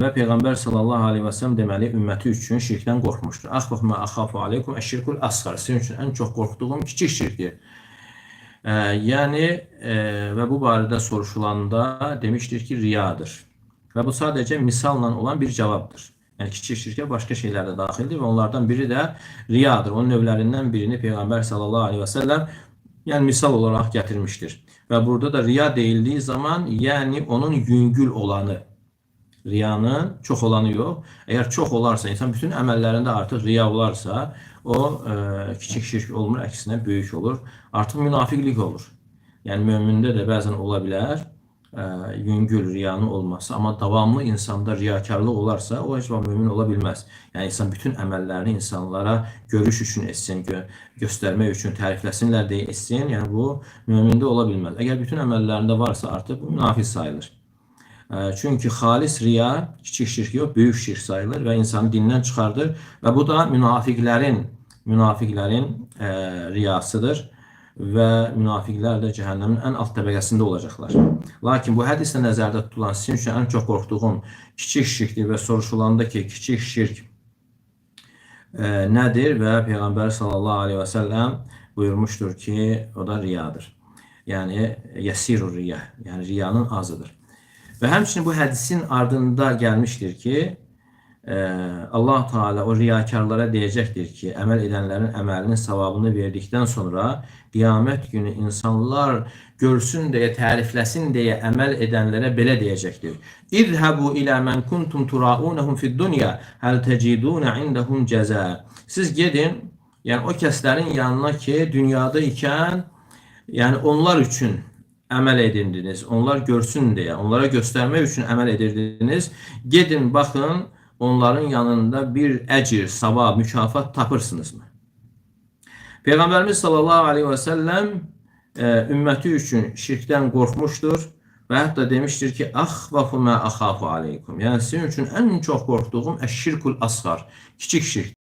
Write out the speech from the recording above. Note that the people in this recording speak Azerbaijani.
Və Peyğəmbər sallallahu aleyhi və səlləm deməli ümməti üçün şirkdən qorxmuşdur. Axvaf mə axafu aleykum əşşirkul asğar. Sizin üçün ən çox qorxduğum kiçik şirkdir. Yəni və bu barədə soruşulanda demişdir ki, riyadır. Və bu sadəcə misalla olan bir cavabdır. Yəni kiçik şirkə başqa şeylər də daxildir və onlardan biri də riyadır. Onun növlərindən birini Peyğəmbər sallallahu aleyhi və səlləm yəni misal olaraq gətirmişdir. Və burada da riya deyildiyi zaman yəni onun yüngül olanı, riyanın çox olanı yox. Əgər çox olarsa, insan bütün əməllərində artıq riya olarsa, o kiçik şirk olmur, əksinə böyük olur. Artıq münafiqlik olur. Yəni mömində də bəzən ola bilər yüngül riyanın olması, amma davamlı insanda riyakarlıq olarsa, o heç vaxt mömin ola bilməz. Yəni insan bütün əməllərini insanlara görüş üçün etsin, göstərmək üçün, tərifləsinlər deyə etsin. Yəni bu mömində ola bilməz. Əgər bütün əməllərində varsa, artıq bu münafiq sayılır. Çünki xalis riya kiçik şirk yox, böyük şirk sayılır və insanı dindən çıxardır və bu da münafiqlərin riyasıdır və münafiqlər də cəhənnəmin ən alt təbəqəsində olacaqlar. Lakin bu hədislə nəzərdə tutulan sizin üçün ən çox qorxduğum kiçik şirkdir və soruşulanda ki, kiçik şirk nədir və Peyğəmbər sallallahu aleyhi və səlləm buyurmuşdur ki, o da riyadır. Yəni yəsirur riya, yəni riyanın azıdır. Və həmçinin bu hədisin ardında gəlmişdir ki, Allah Teala o riyakarlara deyəcəkdir ki, əməl edənlərin əməlinin savabını verdikdən sonra qiyamət günü insanlar görsün deyə, tərifləsin deyə əməl edənlərə belə deyəcəkdir. İzhəbu ilə mən kuntum turaunəhum fid-dunya həl təcidunə indəhum cəzə. Siz gedin, yəni o kəslərin yanına ki, dünyada ikən, yəni onlar üçün əməl edirdiniz, onlar görsün deyə, onlara göstərmək üçün əməl edirdiniz. Gedin, baxın, onların yanında bir əcir, savab, mükafat tapırsınızmı? Peyğəmbərimiz sallallahu aleyhi və səlləm ümməti üçün şirkdən qorxmuşdur və hətta demişdir ki, axvafu mə axafu aleykum. Yəni sizin üçün ən çox qorxduğum əşşirkul asğar, kiçik şirk.